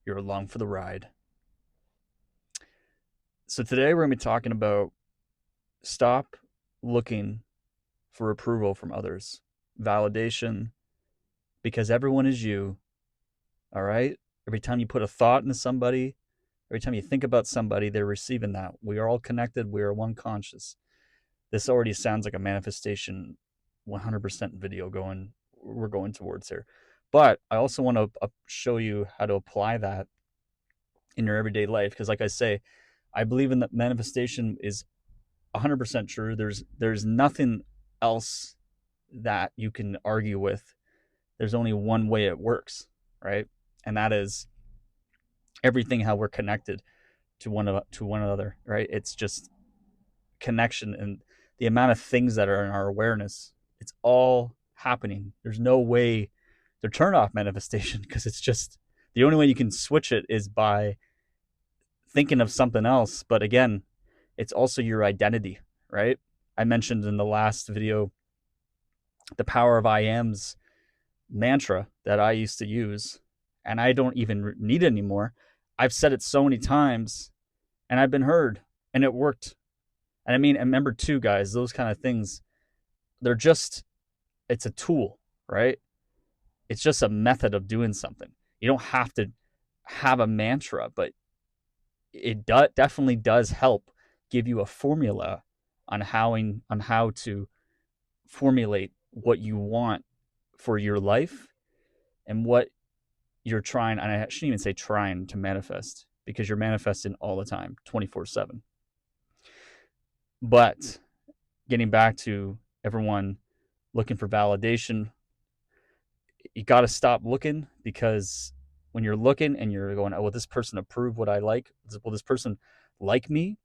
You're along for the ride. So today we're going to be talking about stop looking for approval from others, validation, because everyone is you. All right. Every time you put a thought into somebody, every time you think about somebody, they're receiving that. We are all connected. We are one conscious. This already sounds like a manifestation 100% video we're going towards here. But I also want to show you how to apply that in your everyday life. Because like I say, I believe in that manifestation is 100% true. There's nothing else that you can argue with. There's only one way it works, right? And that is everything how we're connected to one another, right? It's just connection and the amount of things that are in our awareness. It's all happening. There's no way to turn off manifestation because it's just the only way you can switch it is by thinking of something else. But again, it's also your identity, right? I mentioned in the last video the power of I am's mantra that I used to use, and I don't even need it anymore. I've said it so many times and I've been heard and it worked. And I mean, and remember too, guys, those kind of things, they're just, it's a tool, right? It's just a method of doing something. You don't have to have a mantra, but it definitely does help give you a formula on how to formulate what you want for your life and what you're trying, and I shouldn't even say trying to manifest because you're manifesting all the time, 24/7. But getting back to everyone looking for validation, you got to stop looking, because when you're looking and you're going, oh, will this person approve what I like? Will this person like me?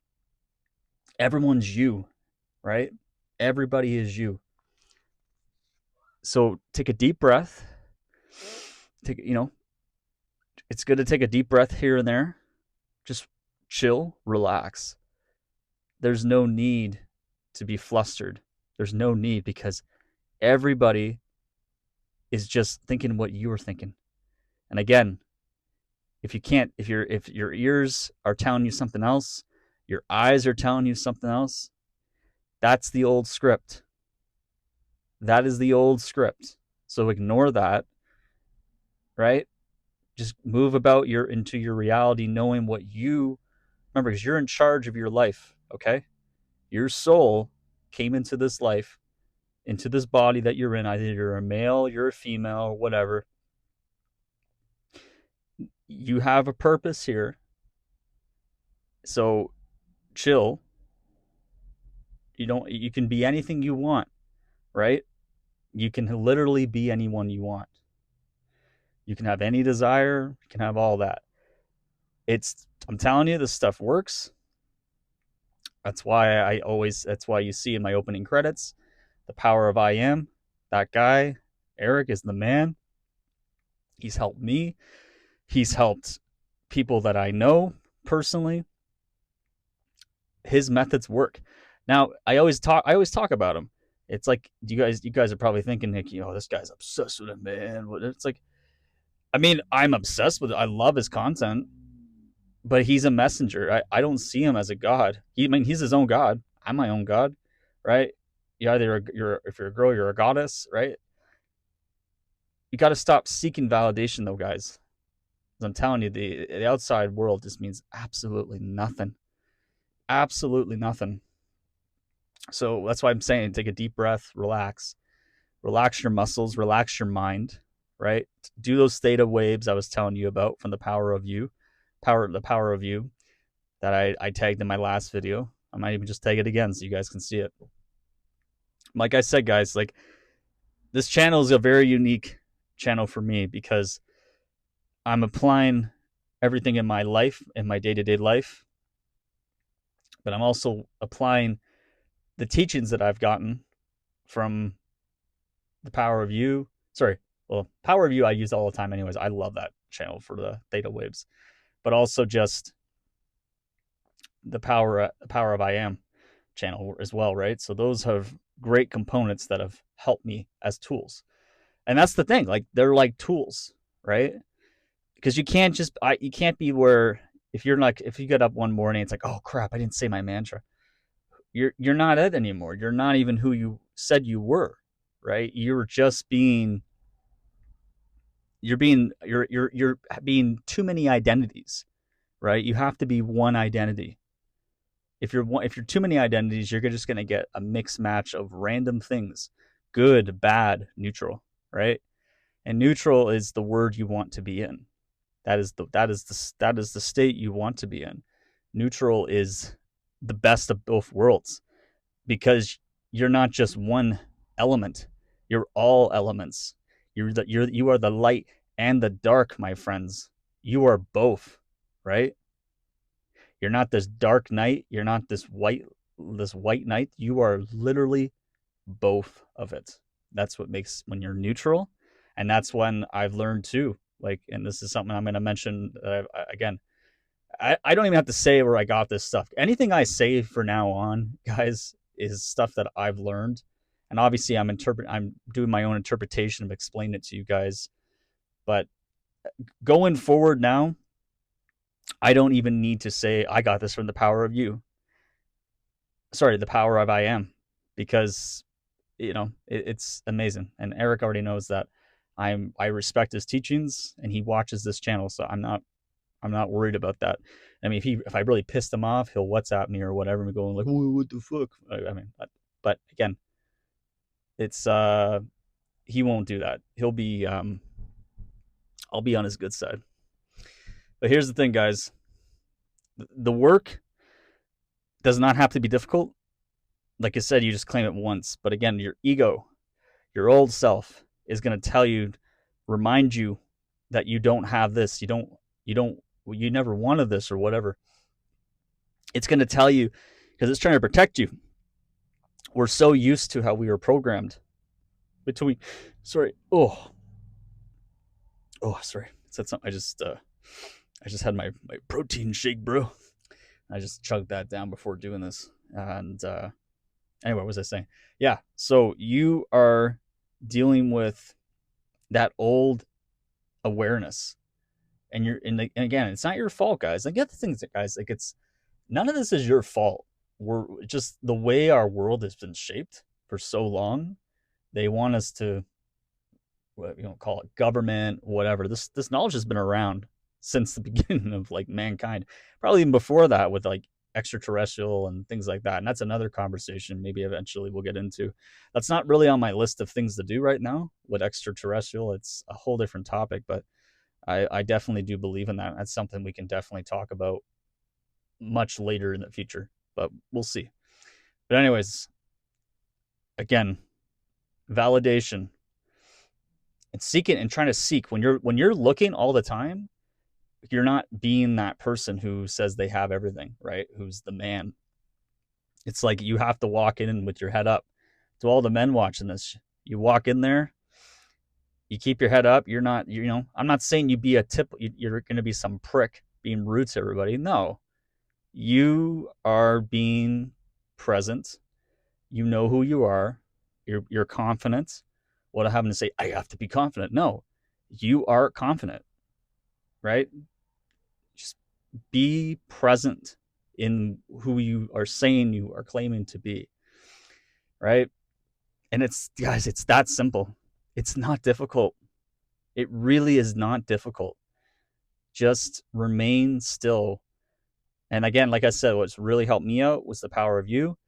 Everyone's you, right? Everybody is you. So take a deep breath. It's good to take a deep breath here and there. Just chill, relax. There's no need to be flustered. There's no need, because everybody is just thinking what you are thinking. And again, if your ears are telling you something else, your eyes are telling you something else, that's the old script. That is the old script. So ignore that, right? Just move about into your reality, knowing what you remember, because you're in charge of your life, okay? Your soul came into this life, into this body that you're in. Either you're a male, you're a female, whatever. You have a purpose here. So chill. You can be anything you want, right? You can literally be anyone you want. You can have any desire, you can have all that. I'm telling you, this stuff works. That's why you see in my opening credits, the power of I am. That guy, Eric, is the man. He's helped me. He's helped people that I know personally. His methods work. Now, I always talk about him. It's like you guys are probably thinking, like, this guy's obsessed with him, man. It's like, I mean, I'm obsessed with it. I love his content, but he's a messenger. I don't see him as a god. He's his own god. I'm my own god, right? If you're a girl, you're a goddess, right? You got to stop seeking validation, though, guys. As I'm telling you, the outside world just means absolutely nothing. Absolutely nothing. So that's why I'm saying, take a deep breath, relax your muscles, relax your mind, right? Do those theta waves I was telling you about from the power of you that I tagged in my last video. I might even just tag it again so you guys can see it. Like I said, guys, like, this channel is a very unique channel for me because I'm applying everything in my life, in my day-to-day life, but I'm also applying the teachings that I've gotten from the power of you. Power of you I use all the time anyways. I love that channel for the theta waves, but also just the power of I am channel as well, right? So those have great components that have helped me as tools. And that's the thing, like, they're like tools, right? because you can't just you can't be where if you get up one morning, it's like, oh crap, I didn't say my mantra. You're not it anymore. You're not even who you said you were, right? You're just being you're being too many identities, right? You have to be one identity. If you're too many identities, you're just going to get a mixed match of random things, good, bad, neutral, right? And neutral is the word you want to be in. That is the state you want to be in. Neutral is the best of both worlds because you're not just one element. You're all elements. You are the light and the dark, my friends. You are both, right? You're not this dark night. You're not this white knight. You are literally both of it. That's what makes when you're neutral, and that's when I've learned too. Like, and this is something I'm going to mention again. I don't even have to say where I got this stuff. Anything I say for now on, guys, is stuff that I've learned, and obviously I'm doing my own interpretation of explaining it to you guys. But going forward now, I don't even need to say I got this from the power of you. Sorry, the power of I am, because it's amazing. And Eric already knows that I respect his teachings, and he watches this channel, so I'm not worried about that. I mean, if I really pissed him off, he'll WhatsApp me or whatever, and going like, "What the fuck?" I mean, but again, it's he won't do that. He'll be I'll be on his good side. But here's the thing, guys. The work does not have to be difficult. Like I said, you just claim it once. But again, your ego, your old self, is going to remind you that you don't have this. You never wanted this or whatever. It's going to tell you because it's trying to protect you. We're so used to how we were programmed. Sorry. Sorry. Said something. I just had my protein shake, bro. I just chugged that down before doing this. And anyway, what was I saying? Yeah. So you are dealing with that old awareness, and again, it's not your fault, guys. I get the things, guys. Like, it's none of this is your fault. We're just the way our world has been shaped for so long. They want us to, call it government, whatever. This knowledge has been around since the beginning of like mankind, probably even before that with like extraterrestrial and things like that. And that's another conversation maybe eventually we'll get into. That's not really on my list of things to do right now with extraterrestrial. It's a whole different topic, but I definitely do believe in that. That's something we can definitely talk about much later in the future, but we'll see. But anyways, again, validation and seeking and trying to seek when you're looking all the time, you're not being that person who says they have everything, right? Who's the man. It's like you have to walk in with your head up. To all the men watching this, you walk in there, you keep your head up. You're not, I'm not saying you be you're going to be some prick being rude to everybody. No, you are being present. You know who you are. You're confident. What I'm having to say, I have to be confident. No, you are confident, right? Just be present in who you are saying you are claiming to be, right? And it's, guys, it's that simple. It's not difficult. It really is not difficult. Just remain still. And again, like I said, what's really helped me out was the power of you.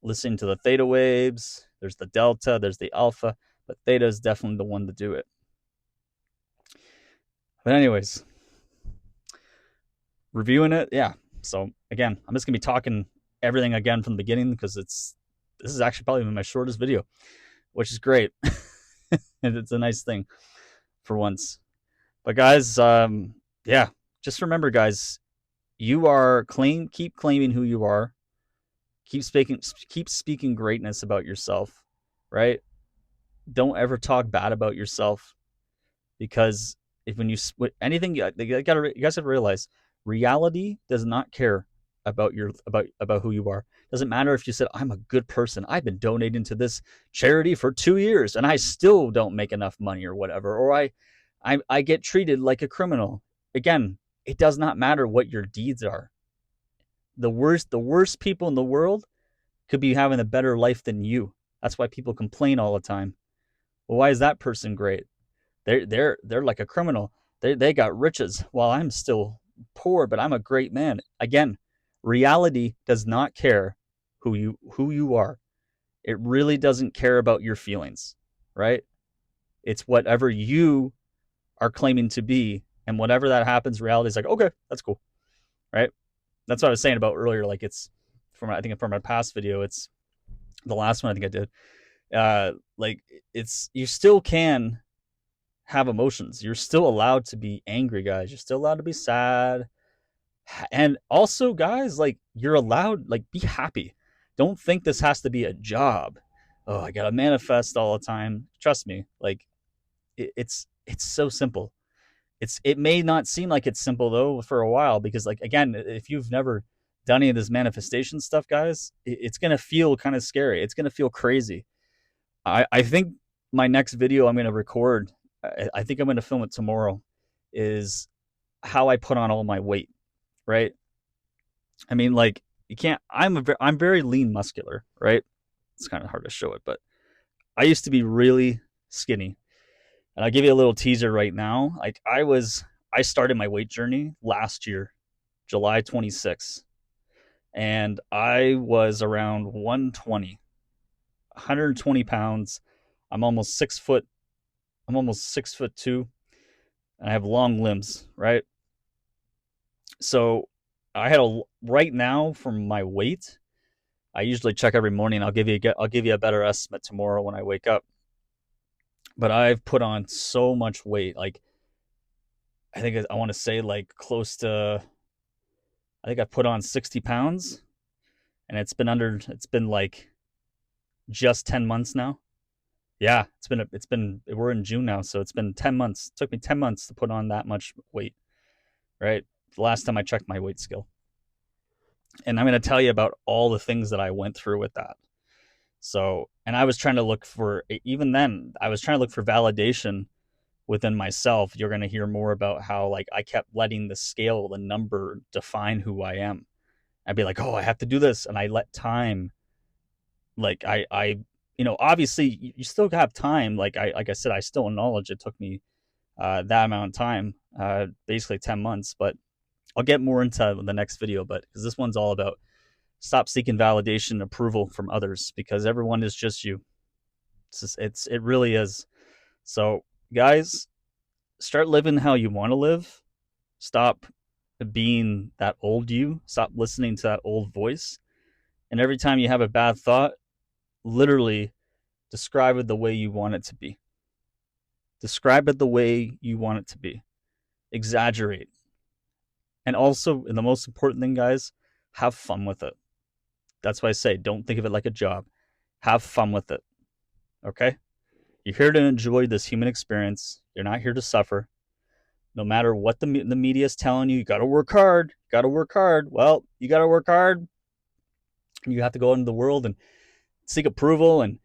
Listening to the theta waves. There's the delta, there's the alpha, but theta is definitely the one to do it. But anyways, reviewing it, yeah. So again, I'm just gonna be talking everything again from the beginning because this is actually probably my shortest video, which is great. And it's a nice thing for once. But guys, yeah, just remember, guys, you are keep claiming who you are. Keep speaking greatness about yourself, right? Don't ever talk bad about yourself, because when you anything, you guys have to realize reality does not care about who you are. Doesn't matter if you said, I'm a good person, I've been donating to this charity for 2 years and I still don't make enough money or whatever, or I get treated like a criminal. again, it does not matter what your deeds are. The worst people in the world could be having a better life than you. That's why people complain all the time. Well, why is that person great? They're like a criminal. They got riches while I'm still poor, but I'm a great man. Again, reality does not care who you are. It really doesn't care about your feelings, right? It's whatever you are claiming to be, and whatever that happens, reality is like, okay, that's cool, right? That's what I was saying about earlier. Like it's from I think from my past video. It's the last one I think I did. Like it's you still can have emotions. You're still allowed to be angry, guys. You're still allowed to be sad. And also, guys, like you're allowed, like, be happy. Don't think this has to be a job. Oh, I gotta manifest all the time. Trust me, like it's so simple. It may not seem like it's simple though for a while because, like, again, if you've never done any of this manifestation stuff, guys, it's gonna feel kind of scary. It's gonna feel crazy. I think my next video I'm gonna record, I think I'm gonna film it tomorrow, is how I put on all my weight. Right? I mean, like you can't. I'm very lean, muscular. Right? It's kind of hard to show it, but I used to be really skinny. And I'll give you a little teaser right now. Like I started my weight journey last year, July 26th, and I was around 120, 120 pounds. I'm almost 6 foot. I'm almost 6 foot two, and I have long limbs. Right. So I had a right now from my weight. I usually check every morning. I'll give you a better estimate tomorrow when I wake up. But I've put on so much weight. Like I think I want to say like close to. I think I put on 60 pounds, and It's been like just 10 months now. Yeah, We're in June now, so it's been 10 months. It took me 10 months to put on that much weight. Right, the last time I checked my weight scale, and I'm going to tell you about all the things that I went through with that. So, and I was trying to look for, even then, I was trying to look for validation within myself. You're going to hear more about how, like, I kept letting the scale, the number define who I am. I'd be like, oh, I have to do this. And I let time, like, obviously you still have time. Like I said, I still acknowledge it took me that amount of time, basically 10 months, but I'll get more into the next video, but because this one's all about stop seeking validation and approval from others because everyone is just you. It really is. So, guys, start living how you want to live. Stop being that old you. Stop listening to that old voice. And every time you have a bad thought, literally describe it the way you want it to be. Describe it the way you want it to be. Exaggerate. And also, and the most important thing, guys, have fun with it. That's why I say don't think of it like a job. Have fun with it. Okay? You're here to enjoy this human experience. You're not here to suffer. No matter what the media is telling you, you got to work hard. You got to work hard. Well, you got to work hard. You have to go into the world and seek approval and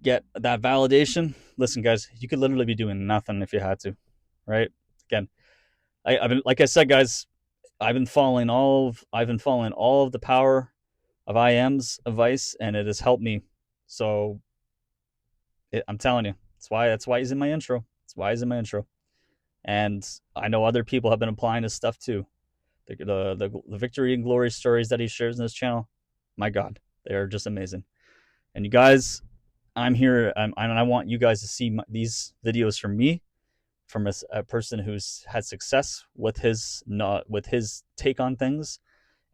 get that validation. Listen, guys, you could literally be doing nothing if you had to, right? Again, I've been, like I said, guys, I've been following all of the power of IM's advice, and it has helped me. So I'm telling you, that's why he's in my intro. That's why he's in my intro. And I know other people have been applying his stuff too. The victory and glory stories that he shares in this channel, my God, they are just amazing. And you guys, I'm here, and I want you guys to see these videos from me, from a person who's had success with his take on things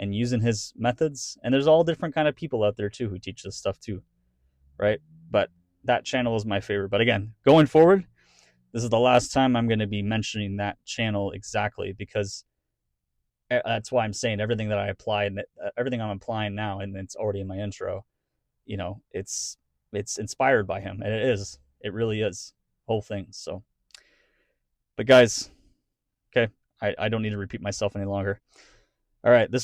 and using his methods. And there's all different kind of people out there too who teach this stuff too, right? But that channel is my favorite. But again, going forward, this is the last time I'm going to be mentioning that channel exactly, because that's why I'm saying everything that I apply and everything I'm applying now, and it's already in my intro. It's inspired by him, and it really is, whole thing. So, but guys, okay, I don't need to repeat myself any longer. All right, this